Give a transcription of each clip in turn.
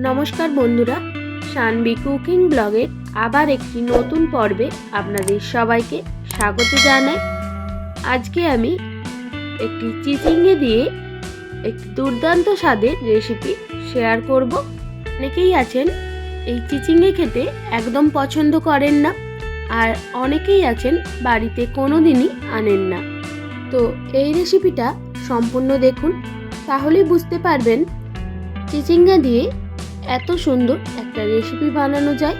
নমস্কার বন্ধুরা, শানবি কুকিং ব্লগের আবার একটি নতুন পর্বে আপনাদের সবাইকে স্বাগত জানাই। আজকে আমি একটি চিচিঙ্গে দিয়ে একটি দুর্দান্ত স্বাদের রেসিপি শেয়ার করব। অনেকেই আছেন এই চিচিঙ্গে খেতে একদম পছন্দ করেন না, আর অনেকেই আছেন বাড়িতে কোনো দিনই আনেন না। তো এই রেসিপিটা সম্পূর্ণ দেখুন, তাহলেই বুঝতে পারবেন চিচিঙ্গা দিয়ে এত সুন্দর একটা রেসিপি বানানো যায়।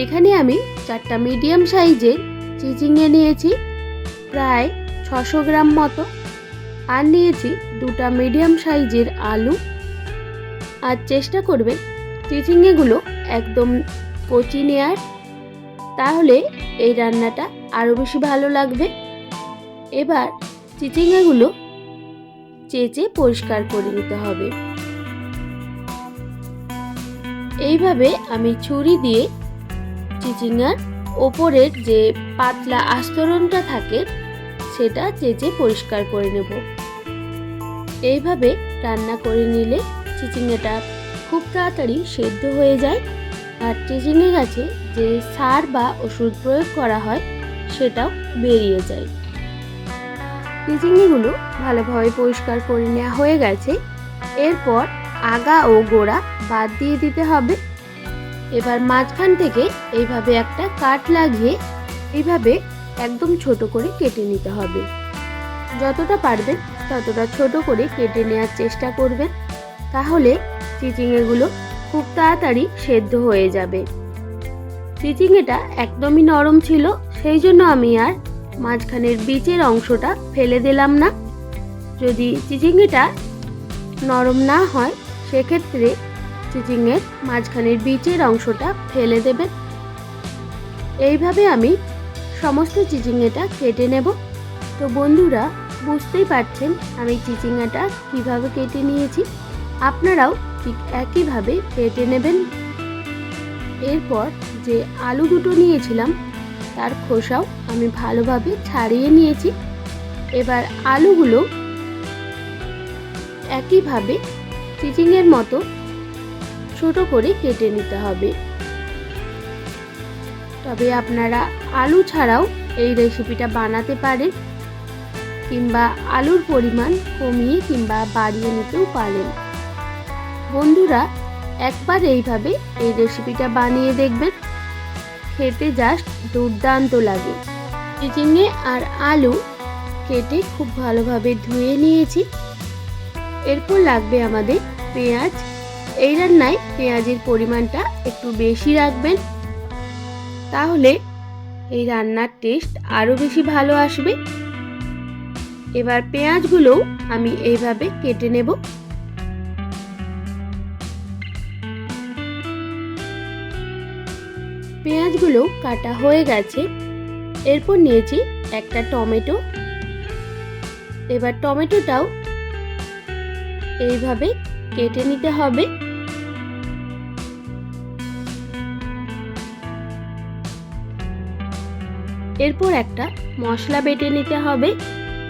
এখানে আমি 4টা মিডিয়াম সাইজের চিচিঙ্গা নিয়েছি, প্রায় 600 গ্রাম মতো, আর নিয়েছি 2টা মিডিয়াম সাইজের আলু। আর চেষ্টা করবেন চিচিঙ্গাগুলো একদম কচি নেয়ার, তাহলে এই রান্নাটা আরও বেশি ভালো লাগবে। এবার চিচিঙ্গাগুলো চেঁচে পরিষ্কার করে নিতে হবে। এইভাবে আমি ছুরি দিয়ে চিচিঙ্গার ওপরের যে পাতলা আস্তরণটা থাকে সেটা চেঁচে পরিষ্কার করে নেব। এইভাবে রান্না করে নিলে চিচিঙ্গাটা খুব তাড়াতাড়ি সেদ্ধ হয়ে যায়, আর চিচিঙ্গা গাছে যে সার বা ওষুধ প্রয়োগ করা হয় সেটাও বেরিয়ে যায়। চিচিঙ্গাগুলো ভালোভাবে পরিষ্কার করে নেওয়া হয়ে গেছে। এরপর আগা ও গোড়া বাদ দিয়ে দিতে হবে। এবার মাঝখান থেকে এইভাবে একটা কাট লাগিয়ে এইভাবে একদম ছোট করে কেটে নিতে হবে। যতটা পারবেন ততটা ছোট করে কেটে নেওয়ার চেষ্টা করবেন, তাহলে চিচিঙ্গাগুলো খুব তাড়াতাড়ি সেদ্ধ হয়ে যাবে। চিচিঙ্গাটা একদমই নরম ছিল, সেই জন্য আমি আর মাঝখানের বীজের অংশটা ফেলে দিলাম না। যদি চিচিঙ্গাটা নরম না হয় সেক্ষেত্রে চিচিঙ্গের মাঝখানের বীজের অংশটা ফেলে দেবেন। এইভাবে আমি সমস্ত চিচিঙ্গাটা কেটে নেব। তো বন্ধুরা, বুঝতেই পারছেন আমি চিচিঙ্গাটা কিভাবে কেটে নিয়েছি, আপনারাও ঠিক একইভাবে কেটে নেবেন। এরপর যে আলু দুটো নিয়েছিলাম তার খোসাও আমি ভালোভাবে ছাড়িয়ে নিয়েছি। এবার আলুগুলো একইভাবে চিচিঙ্গের মতো ছোট করে কেটে নিতে হবে। তবে আপনারা আলু ছাড়াও এই রেসিপিটা বানাতে পারেন, কিংবা আলুর পরিমাণ কমিয়ে কিংবা বাড়িয়ে নিতেও পারেন। বন্ধুরা, একবার এইভাবে এই রেসিপিটা বানিয়ে দেখবেন, খেতে জাস্ট দুর্দান্ত লাগে। চিচিঙ্গে আর আলু কেটে খুব ভালোভাবে ধুয়ে নিয়েছি। এরপর লাগবে আমাদের পেঁয়াজ। এই রান্নায় পেঁয়াজের পরিমাণটা একটু বেশি রাখবেন, তাহলে এই রান্নার টেস্ট আরও বেশি ভালো আসবে। এবার পেঁয়াজগুলোও আমি এইভাবে কেটে নেব। পেঁয়াজগুলো কাটা হয়ে গেছে। এরপর নিয়েছি একটা টমেটো। এবার টমেটোটাও এইভাবে কেটে নিতে হবে। এরপর একটা মশলা বেটে নিতে হবে,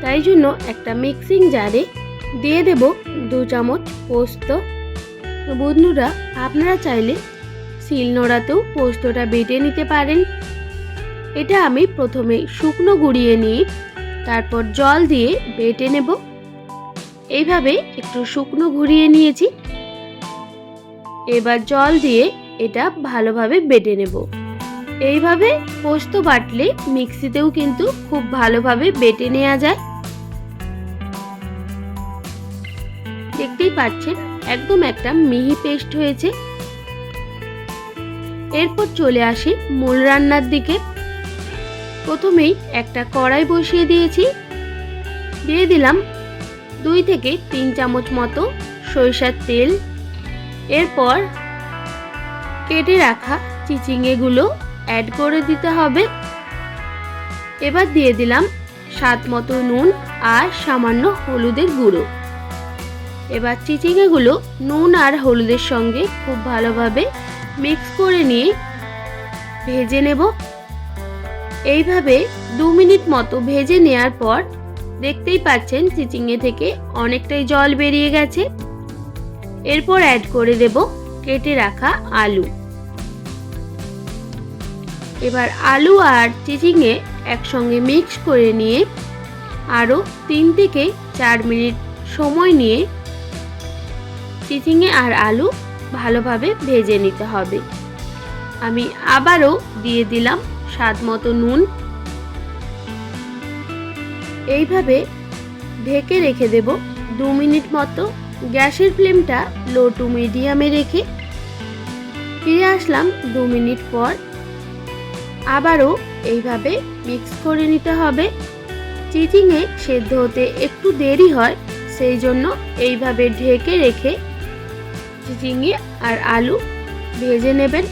তাই জন্য একটা মিক্সিং জারে দিয়ে দেব 2 চামচ পোস্ত। বন্ধুরা, আপনারা চাইলে শিলনোড়াতেও পোস্তটা বেটে নিতে পারেন। এটা আমি প্রথমে শুকনো গুঁড়িয়ে নিয়ে তারপর জল দিয়ে বেটে নেব। এইভাবে একটু শুকনো ঘুরিয়ে নিয়েছি। এবার জল দিয়ে এটা ভালোভাবে বেটে নেব। এইভাবে পোস্ত বাটলে মিক্সিতেও কিন্তু খুব ভালোভাবে বেটে নেওয়া যায়। দেখতেই পাচ্ছেন একদম একটা মিহি পেস্ট হয়েছে। এরপর চলে আসি মূল রান্নার দিকে। প্রথমেই একটা কড়াই বসিয়ে দিয়েছি, দিয়ে দিলাম 2 থেকে 3 চামচ মতো সরিষার তেল। এরপর কেটে রাখা চিচিঙ্গাগুলো অ্যাড করে দিতে হবে। এবার দিয়ে দিলাম স্বাদ মতো নুন আর সামান্য হলুদের গুঁড়ো। এবার চিচিঙ্গাগুলো নুন আর হলুদের সঙ্গে খুব ভালোভাবে মিক্স করে নিয়ে ভেজে নেব। এইভাবে 2 মিনিট মতো ভেজে নেওয়ার পর দেখতেই পাচ্ছেন চিচিঙ্গা থেকে অনেকটাই জল বেরিয়ে গেছে। এরপর অ্যাড করে দেব কেটে রাখা আলু। এবার আলু আর চিচিঙে একসঙ্গে মিক্স করে নিয়ে আরও 3 থেকে 4 মিনিট সময় নিয়ে চিচিঙে আর আলু ভালোভাবে ভেজে নিতে হবে। আমি আবারও দিয়ে দিলাম স্বাদ মতো নুন। এইভাবে ঢেকে রেখে দেব 2 মিনিট মতো। গ্যাসের ফ্লেমটা লো টু মিডিয়ামে রেখে ফিরে আসলাম 2 মিনিট পর। আবারও এইভাবে মিক্স করে নিতে হবে। চিচিঙে সেদ্ধ হতে একটু দেরি হয়, সেই জন্য এইভাবে ঢেকে রেখে চিচিঙে আর আলু ভেজে নেবেন।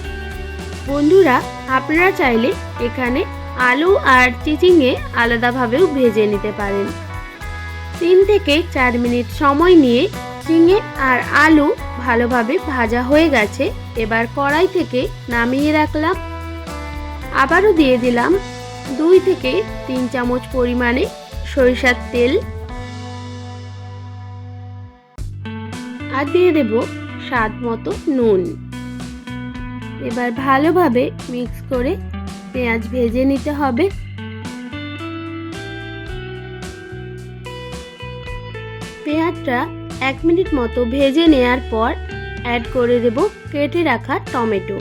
বন্ধুরা, আপনারা চাইলে এখানে আলু আর চিচিঙে আলাদাভাবেও ভেজে নিতে পারেন। 3 থেকে 4 মিনিট সময় নিয়ে চিচিঙে আর আলু ভালোভাবে ভাজা হয়ে গেছে। এবার কড়াই থেকে নামিয়ে রাখলাম। আবারও দিয়ে দিলাম 2 থেকে 3 চামচ পরিমাণে সরিষার তেল আর দিয়ে দেব স্বাদ মতো নুন। এবার ভালোভাবে মিক্স করে পেঁয়াজ ভেজে নিতে হবে। পেঁয়াজটা 1 মিনিট মতো ভেজে নেওয়ার পর অ্যাড করে দেব কেটে রাখা টমেটো।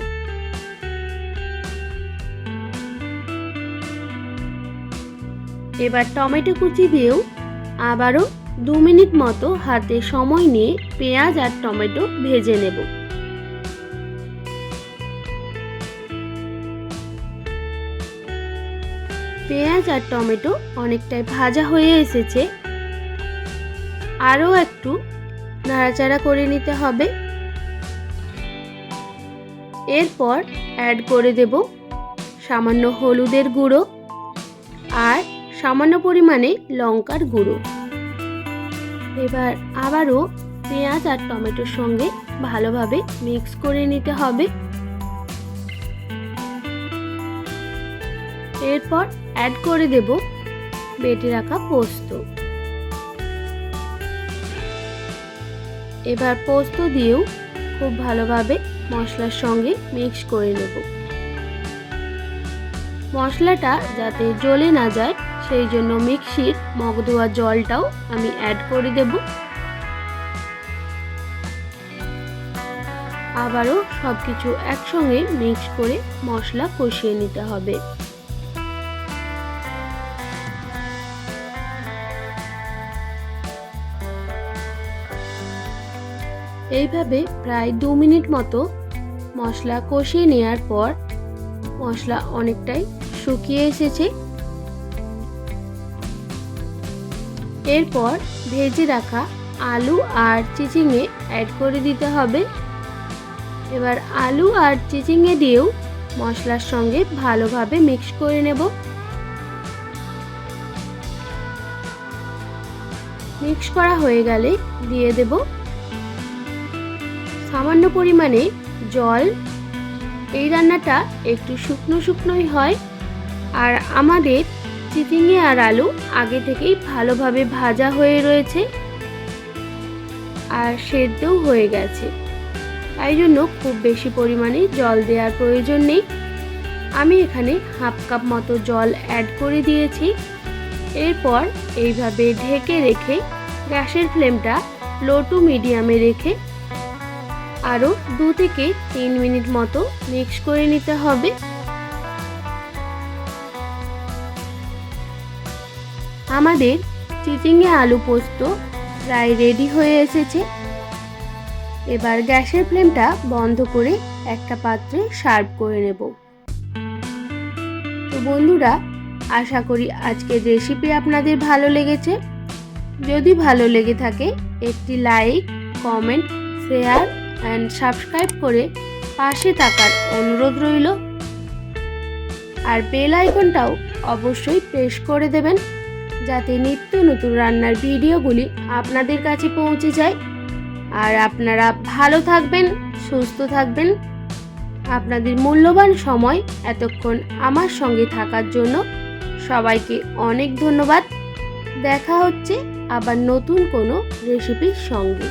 এবার টমেটো কুচি দিয়েও আবারও 2 মিনিট মতো হাতে সময় নিয়ে পেঁয়াজ আর টমেটো ভেজে নেব। পেঁয়াজ আর টমেটো অনেকটাই ভাজা হয়ে এসেছে, আরও একটু নাড়াচাড়া করে নিতে হবে। এরপর অ্যাড করে দেব সামান্য হলুদের গুঁড়ো আর সামান্য পরিমাণে লঙ্কার গুঁড়ো। এবার আবারও পেঁয়াজ আর টমেটোর সঙ্গে ভালোভাবে মিক্স করে নিতে হবে। এরপর অ্যাড করে দেব বেটে রাখা পোস্ত। এবার পোস্ত দিয়েও খুব ভালোভাবে মশলার সঙ্গে মিক্স করে নেব। মশলাটা যাতে জ্বলে না যায় সেই জন্য মিক্সির মগ ধোয়া জলটাও আমি অ্যাড করে দেব। আবারও সবকিছু একসঙ্গে মিক্স করে মশলা কষিয়ে নিতে হবে। এইভাবে প্রায় 2 মিনিট মতো মশলা কষিয়ে নেওয়ার পর মশলা অনেকটাই শুকিয়ে এসেছে। এরপর ভেজে রাখা আলু আর চিচিঙে অ্যাড করে দিতে হবে। এবার আলু আর চিচিঙে দিয়েও মশলার সঙ্গে ভালোভাবে মিক্স করে নেব। মিক্স করা হয়ে গেলে দিয়ে দেব সামান্য পরিমাণে জল। এই রান্নাটা একটু শুকনো শুকনোই হয়, আর আমাদের চিচিঙে আর আলু আগে থেকেই ভালোভাবে ভাজা হয়ে রয়েছে আর সেদ্ধও হয়ে গেছে, তাই জন্য খুব বেশি পরিমাণে জল দেওয়ার প্রয়োজন নেই। আমি এখানে হাফ কাপ মতো জল অ্যাড করে দিয়েছি। এরপর এইভাবে ঢেকে রেখে গ্যাসের ফ্লেমটা লো টু মিডিয়ামে রেখে আরও 2 থেকে 3 মিনিট মতো মিক্স করে নিতে হবে। আমাদের চিচিঙে আলু পোস্ত প্রায় রেডি হয়ে এসেছে। এবার গ্যাসের ফ্লেমটা বন্ধ করে একটা পাত্রে সার্ভ করে নেব। তো বন্ধুরা, আশা করি আজকের রেসিপি আপনাদের ভালো লেগেছে। যদি ভালো লেগে থাকে একটি like, comment, share and subscribe করে পাশে থাকার অনুরোধ রইল। আর বেল আইকনটাও অবশ্যই প্রেস করে দেবেন, যাতে নিত্য নতুন রান্নার ভিডিওগুলি আপনাদের কাছে পৌঁছে যায়। আর আপনারা ভালো থাকবেন, সুস্থ থাকবেন। আপনাদের মূল্যবান সময় এতক্ষণ আমার সঙ্গে থাকার জন্য সবাইকে অনেক ধন্যবাদ। দেখা হচ্ছে আবার নতুন কোনো রেসিপির সঙ্গে।